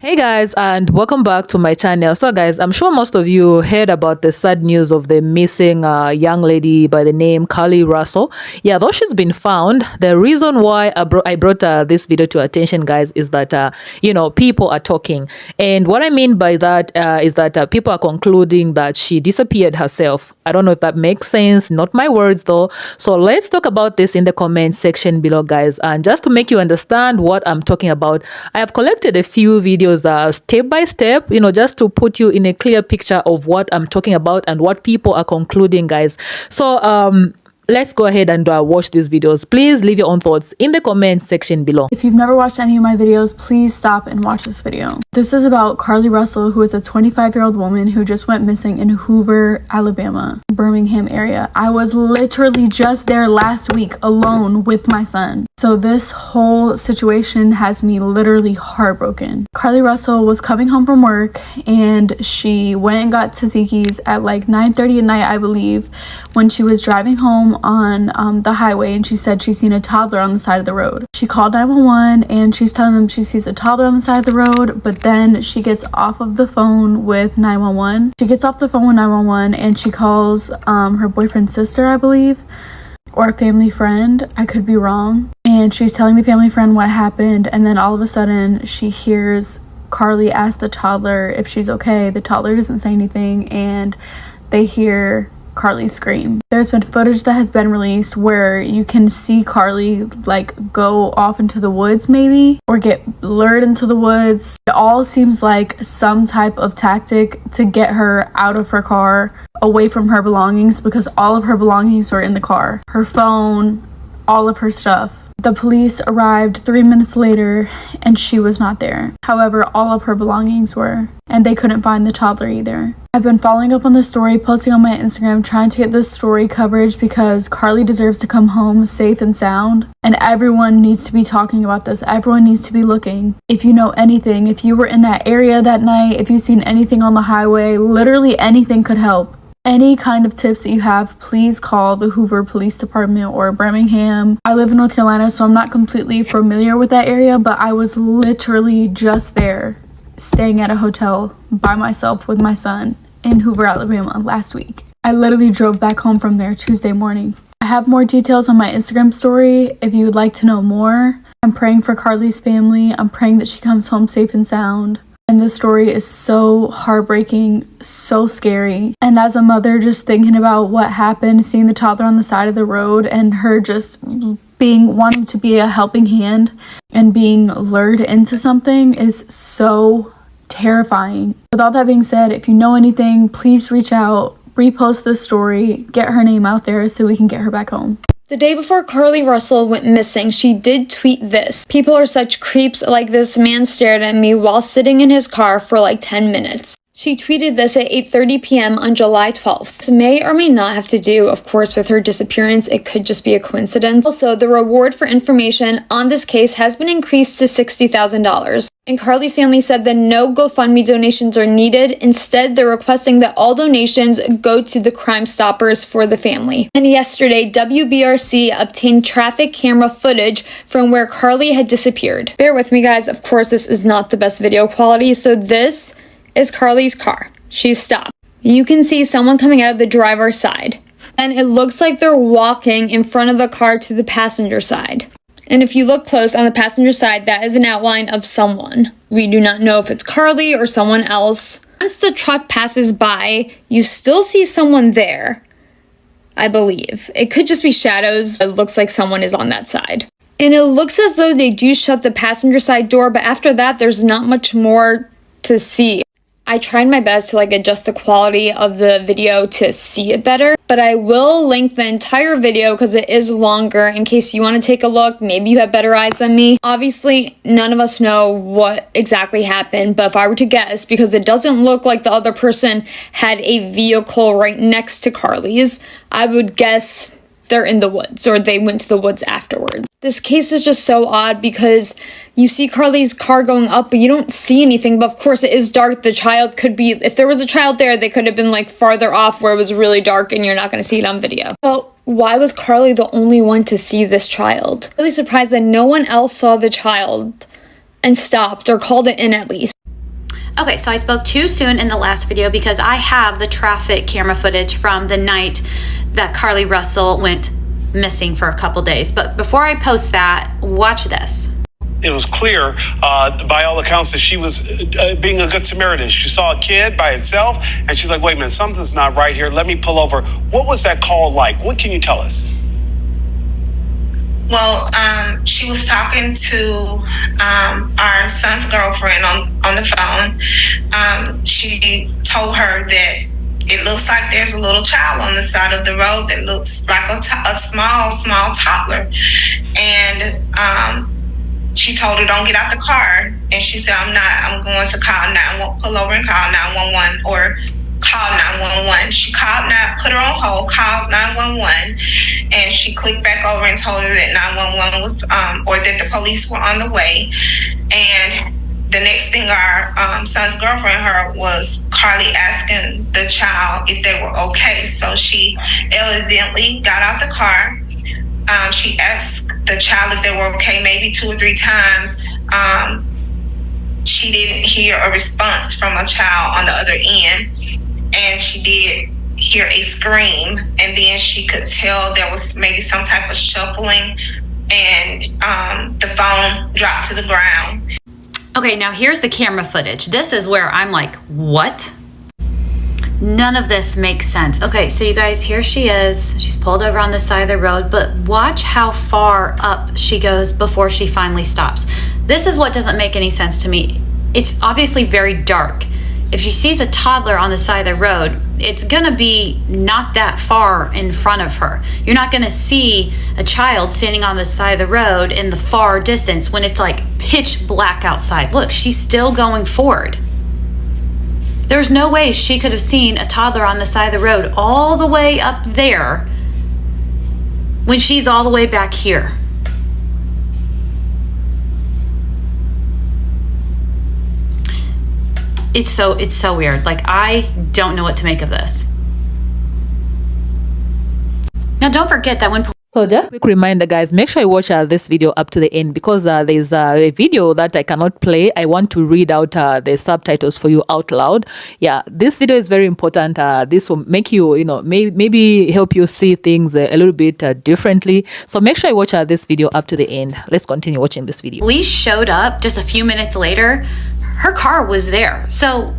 Hey guys, and welcome back to my channel. So guys, I'm sure most of you heard about the sad news of the missing young lady by the name Carlee Russell. Yeah, though she's been found, the reason why I brought this video to attention, guys, is that people are talking, and what I mean by that is that people are concluding that she disappeared herself. I don't know if that makes sense, not my words though. So let's talk about this in the comment section below, guys, and just to make you understand what I'm talking about, I have collected a few videos step by step, just to put you in a clear picture of what I'm talking about and what people are concluding, guys. So let's go ahead and watch these videos. Please leave your own thoughts in the comment section below. If you've never watched any of my videos, please stop and watch this video. This is about Carlee Russell, who is a 25-year-old woman who just went missing in Hoover, Alabama, Birmingham area. I was literally just there last week alone with my son. So this whole situation has me literally heartbroken. Carlee Russell was coming home from work and she went and got tzatziki's at like 9:30 at night, I believe, when she was driving home on the highway, and she said she seen a toddler on the side of the road. She called 911 and she's telling them she sees a toddler on the side of the road, but then she gets off of the phone with 911. She gets off the phone with 911 and she calls her boyfriend's sister, I believe, or a family friend. I could be wrong. And she's telling the family friend what happened, and then all of a sudden she hears Carlee ask the toddler if she's okay. The toddler doesn't say anything, and they hear Carlee scream. There's been footage that has been released where you can see Carlee like go off into the woods maybe, or get lured into the woods. It all seems like some type of tactic to get her out of her car, away from her belongings, because all of her belongings were in the car. Her phone, all of her stuff. The police arrived 3 minutes later and she was not there. However, all of her belongings were, and they couldn't find the toddler either. I've been following up on this story, posting on my Instagram, trying to get this story coverage because Carlee deserves to come home safe and sound, and everyone needs to be talking about this. Everyone needs to be looking. If you know anything, if you were in that area that night, if you've seen anything on the highway, literally anything could help. Any kind of tips that you have, please call the Hoover Police Department or Birmingham. I live in North Carolina, so I'm not completely familiar with that area, but I was literally just there, staying at a hotel by myself with my son in Hoover, Alabama last week. I literally drove back home from there Tuesday morning. I have more details on my Instagram story if you would like to know more. I'm praying for Carlee's family. I'm praying that she comes home safe and sound. And this story is so heartbreaking, so scary. And as a mother, just thinking about what happened, seeing the toddler on the side of the road and her just wanting to be a helping hand and being lured into something is so terrifying. With all that being said, if you know anything, please reach out, repost this story, get her name out there so we can get her back home. The day before Carlee Russell went missing, she did tweet this. "People are such creeps, like this man stared at me while sitting in his car for like 10 minutes. She tweeted this at 8:30 p.m. on July 12th. This may or may not have to do, of course, with her disappearance. It could just be a coincidence. Also, the reward for information on this case has been increased to $60,000. And Carlee's family said that no GoFundMe donations are needed. Instead, they're requesting that all donations go to the Crime Stoppers for the family. And yesterday, WBRC obtained traffic camera footage from where Carlee had disappeared. Bear with me, guys. Of course, this is not the best video quality. So this is Carlee's car. She's stopped. You can see someone coming out of the driver's side. And it looks like they're walking in front of the car to the passenger side. And if you look close on the passenger side, that is an outline of someone. We do not know if it's Carlee or someone else. Once the truck passes by, you still see someone there, I believe. It could just be shadows. It looks like someone is on that side. And it looks as though they do shut the passenger side door, but after that, there's not much more to see. I tried my best to adjust the quality of the video to see it better, but I will link the entire video because it is longer in case you want to take a look. Maybe you have better eyes than me. Obviously, none of us know what exactly happened, but if I were to guess, because it doesn't look like the other person had a vehicle right next to Carlee's, I would guess they're in the woods or they went to the woods afterwards. This case is just so odd because you see Carlee's car going up, but you don't see anything. But of course, it is dark. The child could be, if there was a child there, they could have been farther off where it was really dark and you're not going to see it on video. So why was Carlee the only one to see this child? I'm really surprised that no one else saw the child and stopped or called it in at least. Okay, so I spoke too soon in the last video because I have the traffic camera footage from the night that Carlee Russell went missing for a couple days. But before I post that, watch this. It was clear by all accounts that she was being a good Samaritan. She saw a kid by itself and she's like, wait a minute, something's not right here. Let me pull over. What was that call like? What can you tell us? Well, she was talking to our son's girlfriend on the phone. She told her that it looks like there's a little child on the side of the road that looks like a small toddler. And she told her, don't get out the car. And she said, I'm going to pull over and call 911 or call 911. She put her on hold, called 911, and she clicked back over and told her that 911 was, or that the police were on the way. And the next thing our son's girlfriend heard was Carlee asking the child if they were okay. So she evidently got out the car. She asked the child if they were okay maybe 2 or 3 times. She didn't hear a response from a child on the other end. And she did hear a scream, and then she could tell there was maybe some type of shuffling, and the phone dropped to the ground. Okay, now here's the camera footage. This is where I'm like, what? None of this makes sense. Okay, so you guys, here she is. She's pulled over on the side of the road, but watch how far up she goes before she finally stops. This is what doesn't make any sense to me. It's obviously very dark. If she sees a toddler on the side of the road, it's gonna be not that far in front of her. You're not gonna see a child standing on the side of the road in the far distance when it's like pitch black outside. Look, she's still going forward. There's no way she could have seen a toddler on the side of the road all the way up there when she's all the way back here. It's so weird. Like, I don't know what to make of this. Now, don't forget that when So just a quick reminder, guys, make sure you watch this video up to the end, because there's a video that I cannot play. I want to read out the subtitles for you out loud. Yeah, this video is very important. This will make you, maybe help you see things a little bit differently. So make sure you watch this video up to the end. Let's continue watching this video. police showed up just a few minutes later, her car was there. So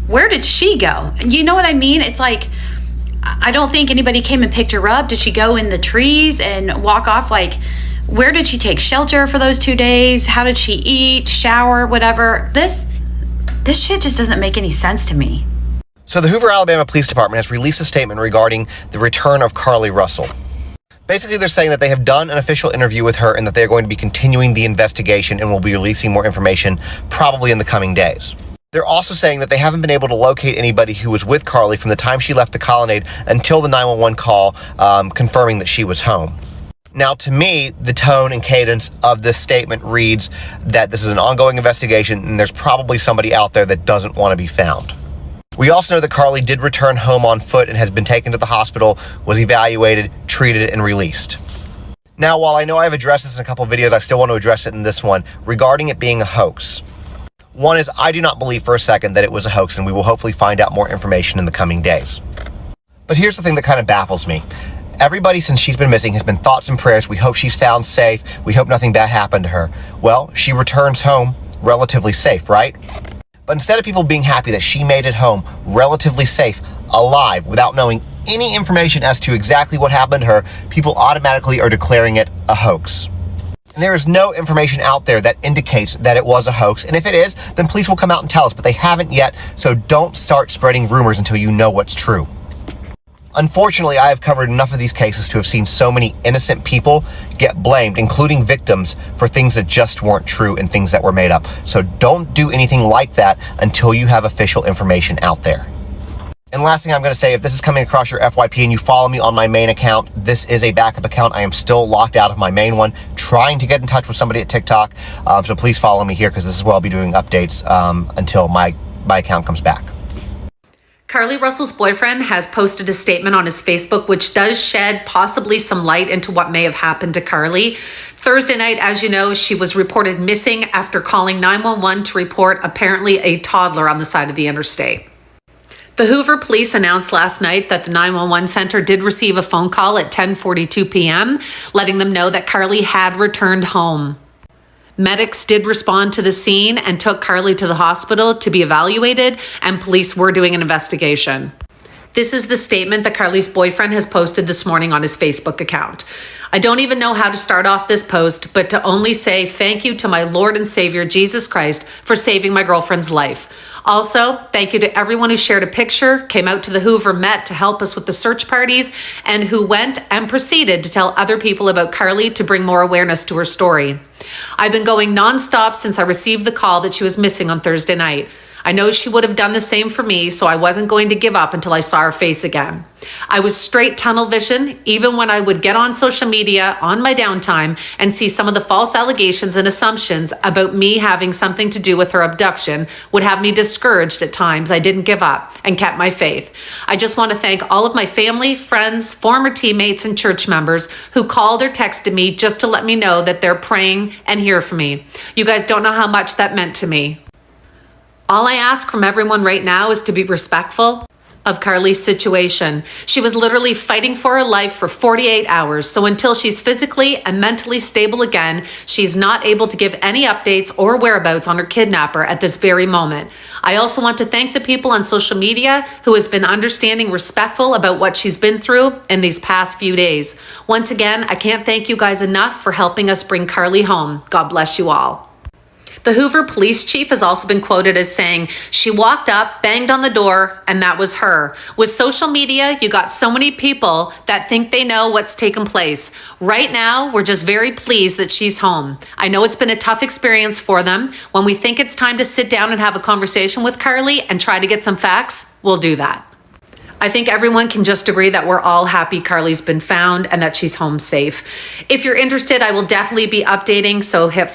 where did she go? You know what I mean? It's like, I don't think anybody came and picked her up. Did she go in the trees and walk off? Like, where did she take shelter for those 2 days? How did she eat, shower, whatever? This shit just doesn't make any sense to me. So the Hoover, Alabama Police Department has released a statement regarding the return of Carlee Russell. Basically, they're saying that they have done an official interview with her and that they're going to be continuing the investigation and will be releasing more information probably in the coming days. They're also saying that they haven't been able to locate anybody who was with Carlee from the time she left the colonnade until the 911 call confirming that she was home. Now, to me, the tone and cadence of this statement reads that this is an ongoing investigation and there's probably somebody out there that doesn't want to be found. We also know that Carlee did return home on foot and has been taken to the hospital, was evaluated, treated, and released. Now, while I know I've addressed this in a couple of videos, I still want to address it in this one regarding it being a hoax. One is, I do not believe for a second that it was a hoax, and we will hopefully find out more information in the coming days. But here's the thing that kind of baffles me. Everybody since she's been missing has been thoughts and prayers. We hope she's found safe. We hope nothing bad happened to her. Well, she returns home relatively safe, right? But instead of people being happy that she made it home relatively safe, alive, without knowing any information as to exactly what happened to her, people automatically are declaring it a hoax. And there is no information out there that indicates that it was a hoax. And if it is, then police will come out and tell us, but they haven't yet. So don't start spreading rumors until you know what's true. Unfortunately, I have covered enough of these cases to have seen so many innocent people get blamed, including victims, for things that just weren't true and things that were made up. So don't do anything like that until you have official information out there. And last thing I'm going to say, if this is coming across your FYP and you follow me on my main account, this is a backup account. I am still locked out of my main one, trying to get in touch with somebody at TikTok. So please follow me here, because this is where I'll be doing updates until my account comes back. Carlee Russell's boyfriend has posted a statement on his Facebook, which does shed possibly some light into what may have happened to Carlee. Thursday night, as you know, she was reported missing after calling 911 to report apparently a toddler on the side of the interstate. The Hoover police announced last night that the 911 center did receive a phone call at 10:42 p.m., letting them know that Carlee had returned home. Medics did respond to the scene and took Carlee to the hospital to be evaluated, and police were doing an investigation. This is the statement that Carlee's boyfriend has posted this morning on his Facebook account. I don't even know how to start off this post, but to only say thank you to my Lord and Savior, Jesus Christ, for saving my girlfriend's life. Also, thank you to everyone who shared a picture, came out to the Hoover Met to help us with the search parties, and who went and proceeded to tell other people about Carlee to bring more awareness to her story. I've been going nonstop since I received the call that she was missing on Thursday night. I know she would have done the same for me, so I wasn't going to give up until I saw her face again. I was straight tunnel vision, even when I would get on social media on my downtime and see some of the false allegations and assumptions about me having something to do with her abduction would have me discouraged at times. I didn't give up and kept my faith. I just want to thank all of my family, friends, former teammates, and church members who called or texted me just to let me know that they're praying and here for me. You guys don't know how much that meant to me. All I ask from everyone right now is to be respectful of Carlee's situation. She was literally fighting for her life for 48 hours. So until she's physically and mentally stable again, she's not able to give any updates or whereabouts on her kidnapper at this very moment. I also want to thank the people on social media who has been understanding, respectful about what she's been through in these past few days. Once again, I can't thank you guys enough for helping us bring Carlee home. God bless you all. The Hoover police chief has also been quoted as saying, she walked up, banged on the door, and that was her. With social media, you got so many people that think they know what's taken place. Right now, we're just very pleased that she's home. I know it's been a tough experience for them. When we think it's time to sit down and have a conversation with Carlee and try to get some facts, we'll do that. I think everyone can just agree that we're all happy Carlee's been found and that she's home safe. If you're interested, I will definitely be updating, so hit.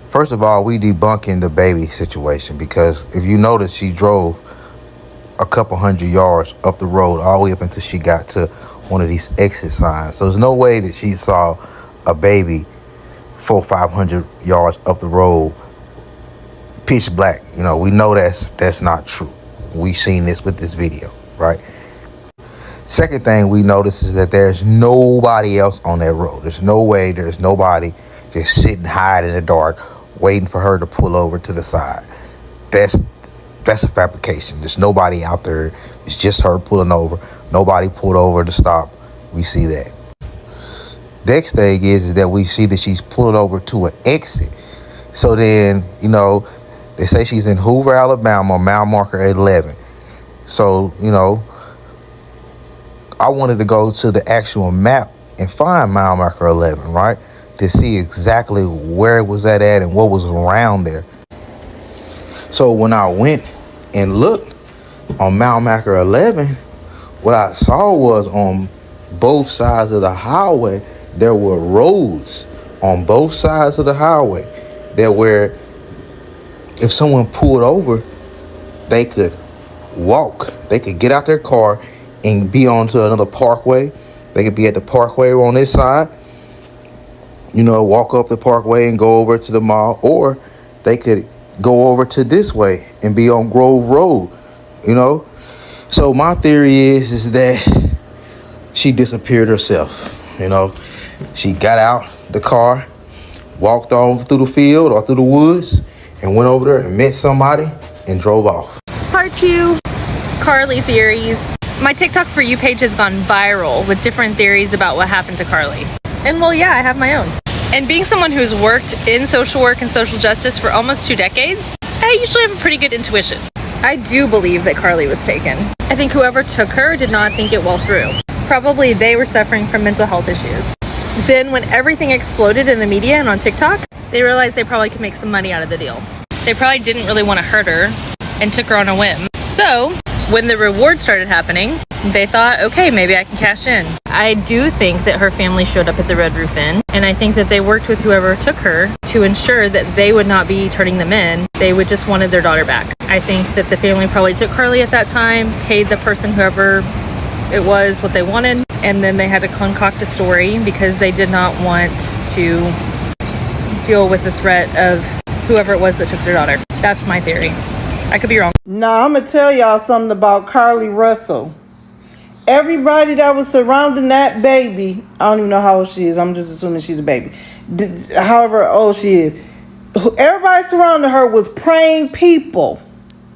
First of all, we debunking the baby situation, because if you notice, she drove a couple hundred yards up the road all the way up until she got to one of these exit signs. So there's no way that she saw a baby 400-500 yards up the road, pitch black. You know, we know that's not true. We've seen this with this video, right? Second thing we notice is that there's nobody else on that road. There's no way there's nobody just sitting hide in the dark waiting for her to pull over to the side. That's a fabrication. There's nobody out there. It's just her pulling over. Nobody pulled over to stop. We see that. Next thing is that we see that she's pulled over to an exit. So then, you know, they say she's in Hoover, Alabama, mile marker 11. So, you know, I wanted to go to the actual map and find mile marker 11, right? To see exactly where it was at and what was around there. So when I went and looked on mile marker 11, what I saw was on both sides of the highway, there were roads on both sides of the highway that where if someone pulled over, they could walk. They could get out their car and be onto another parkway. They could be at the parkway on this side, you know, walk up the parkway and go over to the mall, or they could go over to this way and be on Grove Road, you know. So my theory is that she disappeared herself, you know. She got out the car, walked on through the field or through the woods, and went over there and met somebody and drove off. Part 2, Carlee theories. My TikTok For You page has gone viral with different theories about what happened to Carlee. And well, yeah, I have my own. And being someone who's worked in social work and social justice for almost 2 decades, I usually have a pretty good intuition. I do believe that Carlee was taken. I think whoever took her did not think it well through. Probably they were suffering from mental health issues. Then when everything exploded in the media and on TikTok, they realized they probably could make some money out of the deal. They probably didn't really want to hurt her and took her on a whim. So when the reward started happening, they thought, okay, maybe I can cash in. I do think that her family showed up at the Red Roof Inn, and I think that they worked with whoever took her to ensure that they would not be turning them in. They would just wanted their daughter back. I think that the family probably took Carlee at that time, paid the person, whoever it was, what they wanted, and then they had to concoct a story because they did not want to deal with the threat of whoever it was that took their daughter. That's my theory. I could be wrong. Now, I'm going to tell y'all something about Carlee Russell. Everybody that was surrounding that baby, I don't even know how old she is. I'm just assuming she's a baby. However old she is. Everybody surrounding her was praying people.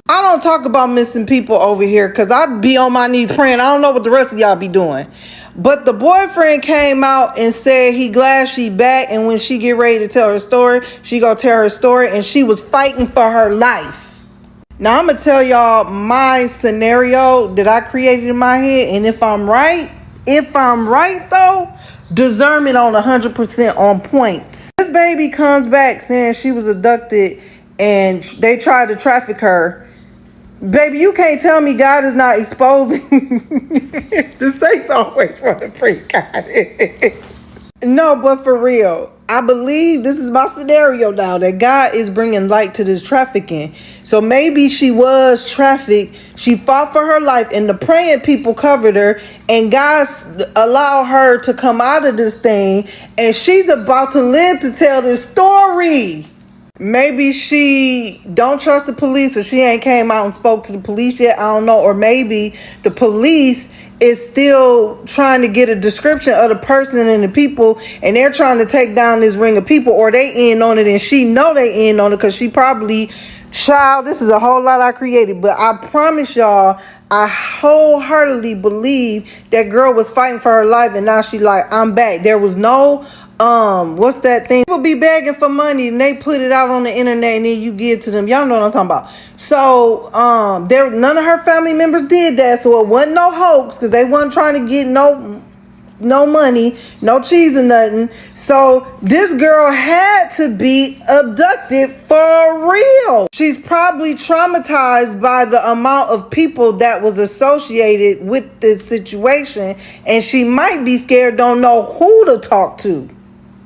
I don't talk about missing people over here because I'd be on my knees praying. I don't know what the rest of y'all be doing. But the boyfriend came out and said he glad she back, and when she get ready to tell her story, she gonna tell her story, and she was fighting for her life. Now, I'm going to tell y'all my scenario that I created in my head. And if I'm right though, discernment on 100% on point. This baby comes back saying she was abducted and they tried to traffic her. Baby, you can't tell me God is not exposing. The saints always want to pray God. No, but for real, I believe this is my scenario now, that God is bringing light to this trafficking. So maybe she was trafficked. She fought for her life and the praying people covered her, and God allowed her to come out of this thing, and she's about to live to tell this story. Maybe she don't trust the police, or she ain't came out and spoke to the police yet. I don't know. Or maybe the police is still trying to get a description of the person and the people, and they're trying to take down this ring of people, or they in on it and she know they in on it because she probably, child, this is a whole lot I created. But I promise y'all, I wholeheartedly believe that girl was fighting for her life, and now she like, I'm back. There was no what's that thing? People be begging for money and they put it out on the internet and then you give it to them. Y'all know what I'm talking about. So there, none of her family members did that, so it wasn't no hoax because they wasn't trying to get no money, no cheese or nothing. So this girl had to be abducted for real. She's probably traumatized by the amount of people that was associated with this situation, and she might be scared, don't know who to talk to.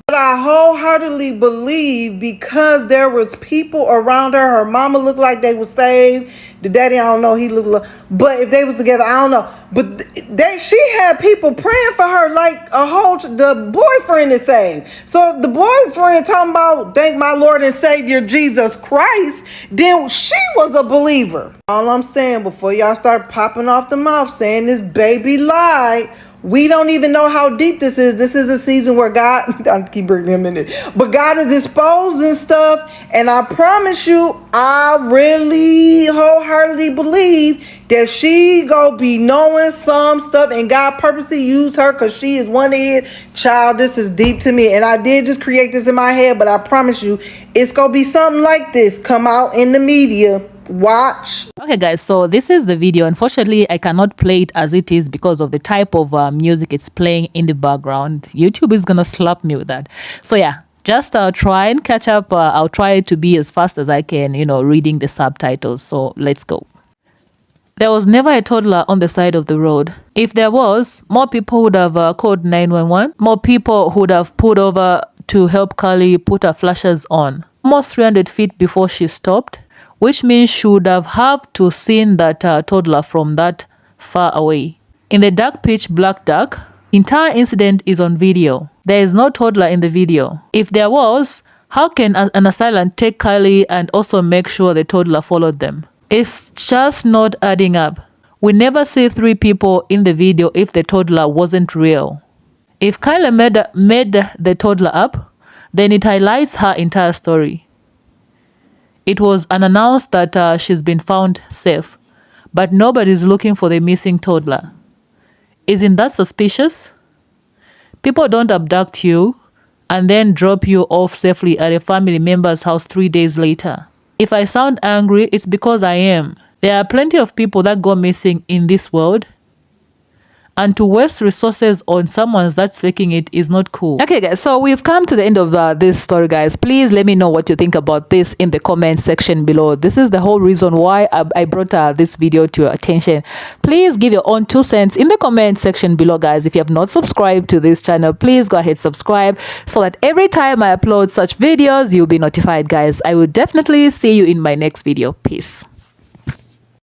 But I wholeheartedly believe, because there was people around her, her mama looked like they were saved. The daddy, I don't know, he looked like, but if they was together, I don't know. But she had people praying for her like the boyfriend is saved. So if the boyfriend talking about, thank my Lord and Savior Jesus Christ, then she was a believer. All I'm saying, before y'all start popping off the mouth saying this baby lied, we don't even know how deep this is. This is a season where God, I keep bringing him in it, but God is exposing stuff. And I promise you, I really wholeheartedly believe that she gonna be knowing some stuff, and God purposely used her because she is one of his. Child, this is deep to me. And I did just create this in my head, but I promise you, it's gonna be something like this come out in the media. Watch. Okay guys, so this is the video. Unfortunately, I cannot play it as it is because of the type of music it's playing in the background. YouTube is gonna slap me with that. So yeah, just try and catch up. I'll try to be as fast as I can, reading the subtitles. So let's go. There was never a toddler on the side of the road. If there was, more people would have called 911. More people would have pulled over to help Carlee put her flashers on. Almost 300 feet before she stopped, which means she would have to seen that toddler from that far away. In the dark pitch black dark, entire incident is on video. There is no toddler in the video. If there was, how can an assailant take Carlee and also make sure the toddler followed them? It's just not adding up. We never see 3 people in the video if the toddler wasn't real. If Carlee made the toddler up, then it highlights her entire story. It was unannounced that she's been found safe, but nobody's looking for the missing toddler. Isn't that suspicious? People don't abduct you and then drop you off safely at a family member's house 3 days later. If I sound angry, it's because I am. There are plenty of people that go missing in this world, and to waste resources on someone that's faking it is not cool. Okay guys, so we've come to the end of this story guys. Please let me know what you think about this in the comment section below. This is the whole reason why I brought this video to your attention. Please give your own 2 cents in the comment section below guys. If you have not subscribed to this channel, please go ahead, subscribe, so that every time I upload such videos you'll be notified guys. I will definitely see you in my next video. Peace.